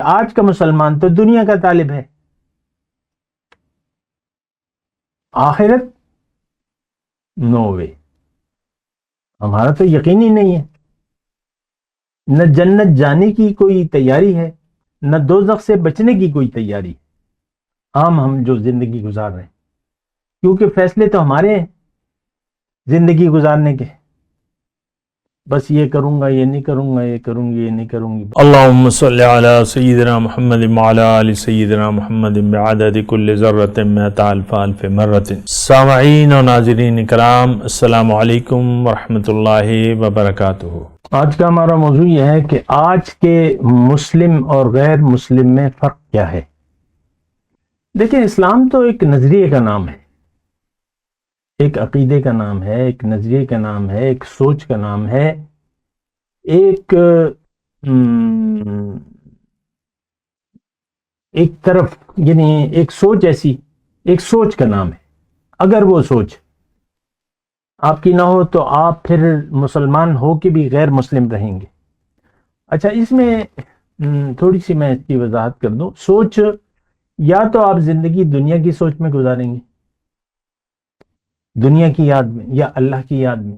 آج کا مسلمان تو دنیا کا طالب ہے، آخرت نو وے، ہمارا تو یقین ہی نہیں ہے، نہ جنت جانے کی کوئی تیاری ہے، نہ دوزخ سے بچنے کی کوئی تیاری ہے۔ ہم جو زندگی گزار رہے ہیں، کیونکہ فیصلے تو ہمارے ہیں زندگی گزارنے کے، بس یہ کروں گا، یہ نہیں کروں گا، یہ کروں گی، یہ نہیں کروں گی۔ اللہم صلی علی سیدنا محمد وعلی آل سیدنا محمد بعدد کل ذرۃ مئۃ الف الف مرۃ۔ سامعین و ناظرین کرام، السلام علیکم ورحمۃ اللہ وبرکاتہ۔ آج کا ہمارا موضوع یہ ہے کہ آج کے مسلم اور غیر مسلم میں فرق کیا ہے۔ دیکھیں، اسلام تو ایک نظریے کا نام ہے، ایک عقیدے کا نام ہے، ایک نظریے کا نام ہے، ایک سوچ کا نام ہے، ایک طرف یعنی ایک سوچ، ایسی ایک سوچ کا نام ہے۔ اگر وہ سوچ آپ کی نہ ہو تو آپ پھر مسلمان ہو کے بھی غیر مسلم رہیں گے۔ اچھا، اس میں تھوڑی سی میں اس کی وضاحت کر دوں۔ سوچ، یا تو آپ زندگی دنیا کی سوچ میں گزاریں گے، دنیا کی یاد میں یا اللہ کی یاد میں۔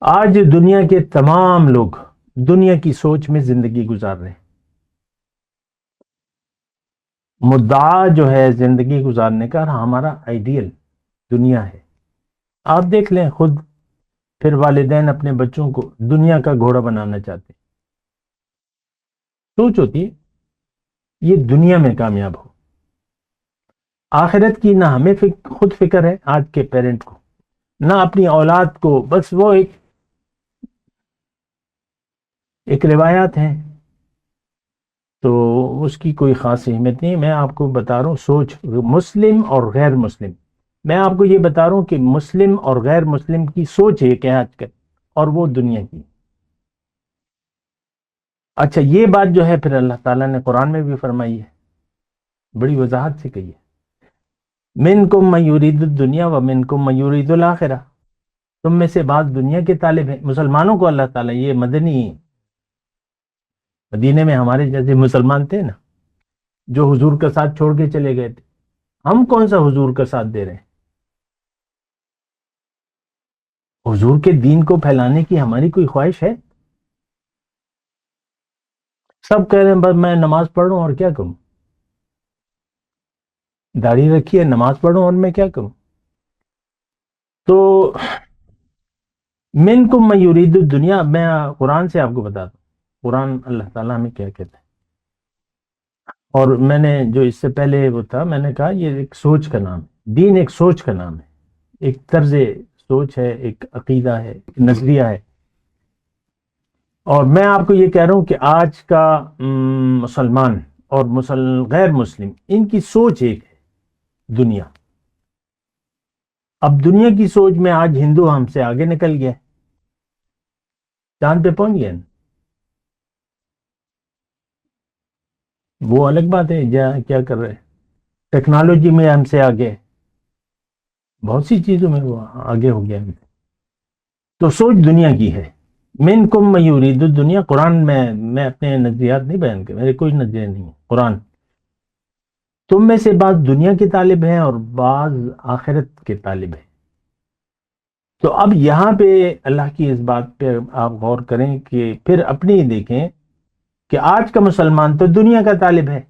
آج دنیا کے تمام لوگ دنیا کی سوچ میں زندگی گزار رہے ہیں۔ مدعا جو ہے زندگی گزارنے کا، ہمارا آئیڈیل دنیا ہے۔ آپ دیکھ لیں خود، پھر والدین اپنے بچوں کو دنیا کا گھوڑا بنانا چاہتے ہیں۔ سوچ ہوتی ہے یہ دنیا میں کامیاب ہو، آخرت کی نہ ہمیں خود فکر ہے آج کے پیرنٹ کو، نہ اپنی اولاد کو، بس وہ ایک روایات ہیں، تو اس کی کوئی خاص اہمیت نہیں۔ میں آپ کو بتا رہا ہوں سوچ مسلم اور غیر مسلم، میں آپ کو یہ بتا رہا ہوں کہ مسلم اور غیر مسلم کی سوچ ہے کہ آج کل، اور وہ دنیا کی۔ اچھا، یہ بات جو ہے پھر اللہ تعالیٰ نے قرآن میں بھی فرمائی ہے، بڑی وضاحت سے کہی ہے، منکم من یرید الدنیا ومنکم من یرید الآخرہ، تم میں سے بعض دنیا کے طالب ہیں۔ مسلمانوں کو اللہ تعالیٰ، یہ مدنی مدینے میں ہمارے جیسے مسلمان تھے نا، جو حضور کا ساتھ چھوڑ کے چلے گئے تھے، ہم کون سا حضور کا ساتھ دے رہے ہیں؟ حضور کے دین کو پھیلانے کی ہماری کوئی خواہش ہے؟ سب کہہ رہے ہیں بس میں نماز پڑھ رہا ہوں اور کیا کروں، داڑھی رکھی ہے، نماز پڑھ رہا ہوں اور میں کیا کروں۔ تو منکم من یرید الدنیا، میں قرآن سے آپ کو بتاتا ہوں، قرآن اللہ تعالیٰ ہمیں کیا کہتا ہے۔ اور میں نے جو اس سے پہلے وہ تھا، میں نے کہا یہ ایک سوچ کا نام ہے، دین ایک سوچ کا نام ہے، ایک طرز سوچ ہے، ایک عقیدہ ہے، ایک نظریہ ہے۔ اور میں آپ کو یہ کہہ رہا ہوں کہ آج کا مسلمان اور غیر مسلم، ان کی سوچ ایک ہے، دنیا۔ اب دنیا کی سوچ میں آج ہندو ہم سے آگے نکل گیا، چاند پہ پہنچ گیا، وہ الگ بات ہے، کیا کر رہے، ٹیکنالوجی میں ہم سے آگے، بہت سی چیزوں میں وہ آگے ہو گیا۔ تو سوچ دنیا کی ہے، منکم من یرید الدنیا۔ قرآن میں اپنے نظریات نہیں بیان کر، میرے کوئی نظریہ نہیں ہے، قرآن۔ تم میں سے بعض دنیا کے طالب ہیں اور بعض آخرت کے طالب ہیں۔ تو اب یہاں پہ اللہ کی اس بات پہ آپ غور کریں کہ پھر اپنی دیکھیں کہ آج کا مسلمان تو دنیا کا طالب ہے،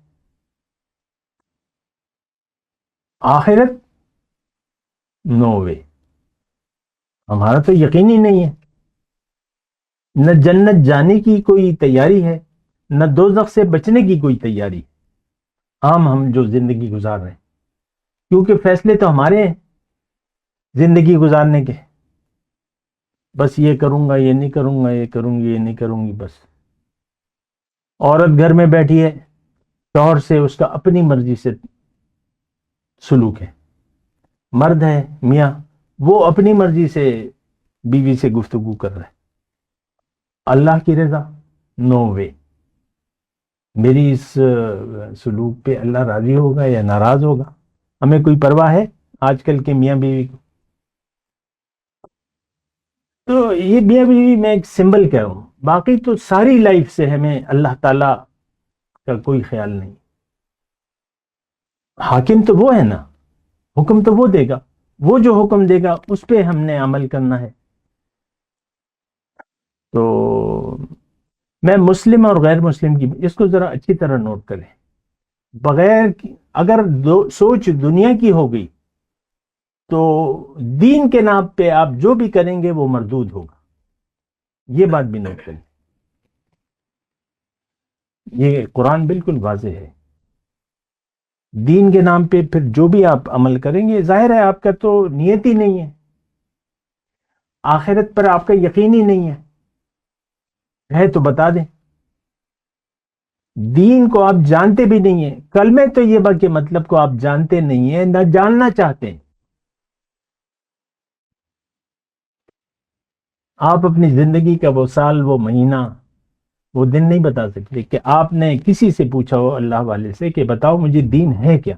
آخرت نو وے، ہمارا تو یقین ہی نہیں ہے، نہ جنت جانے کی کوئی تیاری ہے، نہ دوزخ سے بچنے کی کوئی تیاری ہے۔ ہم جو زندگی گزار رہے ہیں، کیونکہ فیصلے تو ہمارے ہیں زندگی گزارنے کے، بس یہ کروں گا، یہ نہیں کروں گا، یہ کروں گی، یہ نہیں کروں گی۔ بس عورت گھر میں بیٹھی ہے، شوہر سے اس کا اپنی مرضی سے سلوک ہے، مرد ہے میاں، وہ اپنی مرضی سے بیوی سے گفتگو کر رہا ہے، اللہ کی رضا نو وے۔ میری اس سلوک پہ اللہ راضی ہوگا یا ناراض ہوگا، ہمیں کوئی پرواہ ہے آج کل کے میاں بیوی کو؟ تو یہ بھی ابھی میں ایک سمبل کہہ رہا ہوں، باقی تو ساری لائف سے ہمیں اللہ تعالیٰ کا کوئی خیال نہیں۔ حاکم تو وہ ہے نا، حکم تو وہ دے گا، وہ جو حکم دے گا اس پہ ہم نے عمل کرنا ہے۔ تو میں مسلم اور غیر مسلم کی، اس کو ذرا اچھی طرح نوٹ کریں، بغیر اگر سوچ دنیا کی ہو گئی تو دین کے نام پہ آپ جو بھی کریں گے وہ مردود ہوگا، یہ بات بھی نوٹ کریں۔ یہ قرآن بالکل واضح ہے، دین کے نام پہ پھر جو بھی آپ عمل کریں گے، ظاہر ہے آپ کا تو نیت ہی نہیں ہے، آخرت پر آپ کا یقین ہی نہیں ہے تو بتا دیں، دین کو آپ جانتے بھی نہیں ہیں، کلمے طیبہ کے مطلب کو آپ جانتے نہیں ہیں، نہ جاننا چاہتے ہیں۔ آپ اپنی زندگی کا وہ سال، وہ مہینہ، وہ دن نہیں بتا سکتے کہ آپ نے کسی سے پوچھا ہو اللہ والے سے کہ بتاؤ مجھے دین ہے کیا،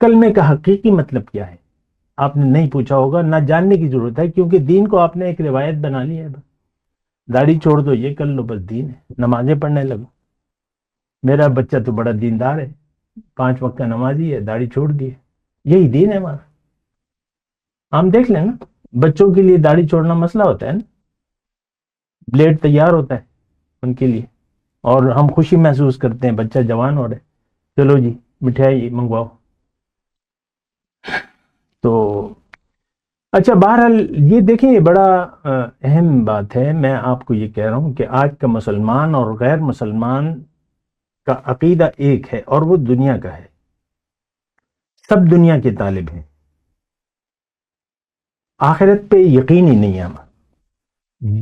کلمے کا حقیقی مطلب کیا ہے، آپ نے نہیں پوچھا ہوگا، نہ جاننے کی ضرورت ہے، کیونکہ دین کو آپ نے ایک روایت بنا لی ہے، داڑھی چھوڑ دو، یہ کر لو، بس دین ہے، نمازیں پڑھنے لگو، میرا بچہ تو بڑا دیندار ہے، 5 وقت کا نمازی ہے، داڑھی چھوڑ دی ہے، یہی دین ہے ہمارا۔ ہم دیکھ لیں نا، بچوں کے لیے داڑھی چھوڑنا مسئلہ ہوتا ہے نا، بلیڈ تیار ہوتا ہے ان کے لیے، اور ہم خوشی محسوس کرتے ہیں بچہ جوان ہو رہا ہے، چلو جی مٹھائی منگواؤ۔ تو اچھا، بہرحال یہ دیکھیں، یہ بڑا اہم بات ہے، میں آپ کو یہ کہہ رہا ہوں کہ آج کا مسلمان اور غیر مسلمان کا عقیدہ ایک ہے، اور وہ دنیا کا ہے، سب دنیا کے طالب ہیں، آخرت پہ یقین ہی نہیں ہے ہمارا۔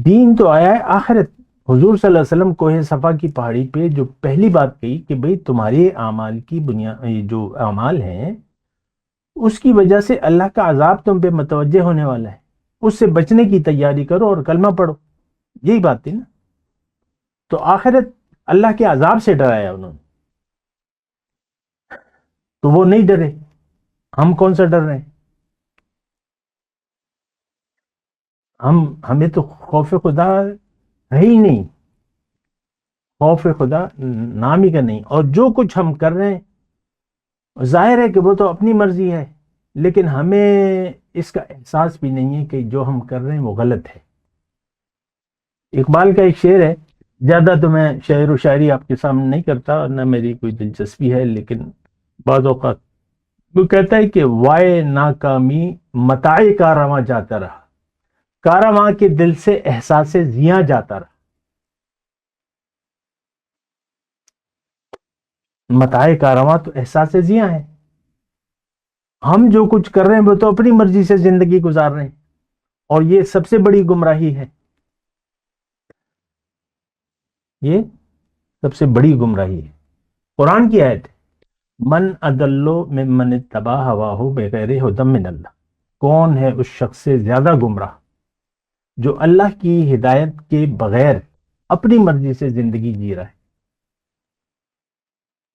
دین تو آیا ہے آخرت، حضور صلی اللہ علیہ وسلم کوہ صفا کی پہاڑی پہ جو پہلی بات کہی کہ بھئی تمہارے اعمال کی بنیاد، جو اعمال ہیں اس کی وجہ سے اللہ کا عذاب تم پہ متوجہ ہونے والا ہے، اس سے بچنے کی تیاری کرو اور کلمہ پڑھو، یہی بات تھی نا۔ تو آخرت اللہ کے عذاب سے ڈرایا انہوں نے، تو وہ نہیں ڈرے، ہم کون سا ڈر رہے ہیں؟ ہمیں تو خوف خدا ہے ہی نہیں، خوف خدا نام ہی کا نہیں، اور جو کچھ ہم کر رہے ہیں ظاہر ہے کہ وہ تو اپنی مرضی ہے، لیکن ہمیں اس کا احساس بھی نہیں ہے کہ جو ہم کر رہے ہیں وہ غلط ہے۔ اقبال کا ایک شعر ہے، زیادہ تو میں شعر و شاعری آپ کے سامنے نہیں کرتا اور نہ میری کوئی دلچسپی ہے، لیکن بعض اوقات وہ کہتا ہے کہ وائے ناکامی متاع کارواں جاتا رہا، کارواں کے دل سے احساس زیاں جاتا رہا۔ متاع کارواں تو احساس زیاں ہے، ہم جو کچھ کر رہے ہیں وہ تو اپنی مرضی سے زندگی گزار رہے ہیں، اور یہ سب سے بڑی گمراہی ہے، یہ سب سے بڑی گمراہی ہے۔ قرآن کی آیت ہے، من اضل ممن اتبع ہواہ بغیر ھدی من اللہ، کون ہے اس شخص سے زیادہ گمراہ جو اللہ کی ہدایت کے بغیر اپنی مرضی سے زندگی جی رہا ہے۔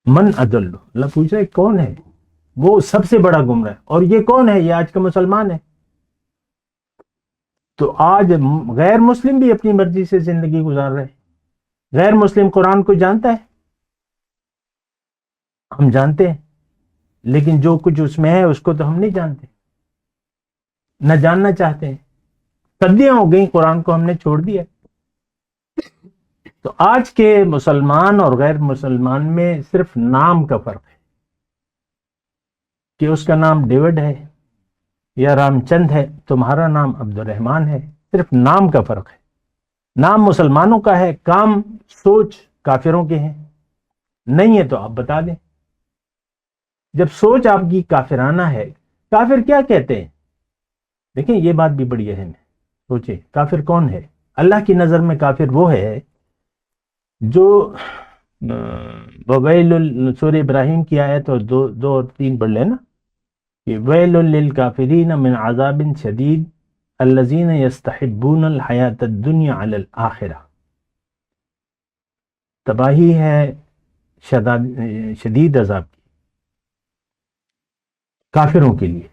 من اضل، اللہ پوچھ رہا ہے کون ہے وہ سب سے بڑا گمراہ، اور یہ کون ہے؟ یہ آج کا مسلمان ہے۔ تو آج غیر مسلم بھی اپنی مرضی سے زندگی گزار رہے ہیں۔ غیر مسلم قرآن کو جانتا ہے، ہم جانتے ہیں، لیکن جو کچھ اس میں ہے اس کو تو ہم نہیں جانتے، نہ جاننا چاہتے ہیں، صدیاں ہو گئی قرآن کو ہم نے چھوڑ دیا۔ تو آج کے مسلمان اور غیر مسلمان میں صرف نام کا فرق ہے، کہ اس کا نام ڈیوڈ ہے یا رام چند ہے، تمہارا نام عبد الرحمن ہے، صرف نام کا فرق ہے۔ نام مسلمانوں کا ہے، کام سوچ کافروں کے ہیں، نہیں ہے تو آپ بتا دیں۔ جب سوچ آپ کی کافرانہ ہے، کافر کیا کہتے ہیں؟ دیکھیں یہ بات بھی بڑی اہم ہے، سوچیں کافر کون ہے؟ اللہ کی نظر میں کافر وہ ہے جو وویل، سورہ ابراہیم کی آیت اور 2 اور 3 پڑھ لینا، کہ ویل للکافرین من عذاب شدید الذین یستحبون الحیاۃ الدنیا علی الآخرہ، تباہی ہے شدید عذاب کی کافروں کے لیے،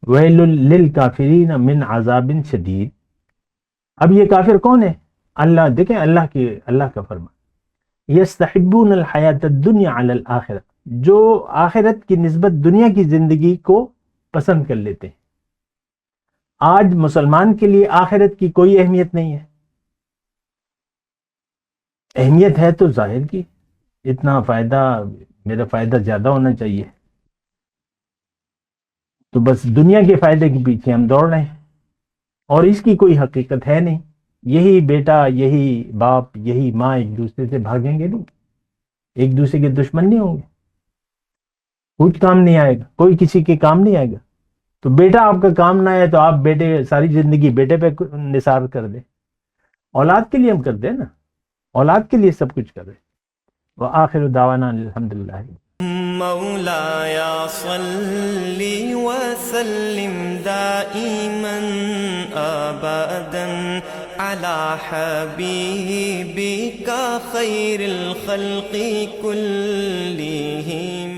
ویل للکافرین من عذاب شدید، اب یہ کافر کون ہے؟ اللہ، دیکھیں اللہ کا فرمان، یستحبون الحیات الدنیا علی الآخرہ، جو آخرت کی نسبت دنیا کی زندگی کو پسند کر لیتے ہیں۔ آج مسلمان کے لیے آخرت کی کوئی اہمیت نہیں ہے، اہمیت ہے تو ظاہر کی، اتنا فائدہ، میرا فائدہ زیادہ ہونا چاہیے، تو بس دنیا کے فائدے کے پیچھے ہم دوڑ رہے ہیں، اور اس کی کوئی حقیقت ہے نہیں۔ یہی بیٹا، یہی باپ، یہی ماں ایک دوسرے سے بھاگیں گے نہیں، ایک دوسرے کے دشمن نہیں ہوں گے، کچھ کام نہیں آئے گا، کوئی کسی کے کام نہیں آئے گا۔ تو بیٹا آپ کا کام نہ آئے تو آپ بیٹے ساری زندگی بیٹے پہ نثار کر دیں۔ اولاد کے لیے ہم کر دیں نا، اولاد کے لیے سب کچھ کر دیں۔ وآخر دعوانا الحمدللہ۔ مولاي صل وسلم دائما ابدا على حبيبك خير الخلق كلهم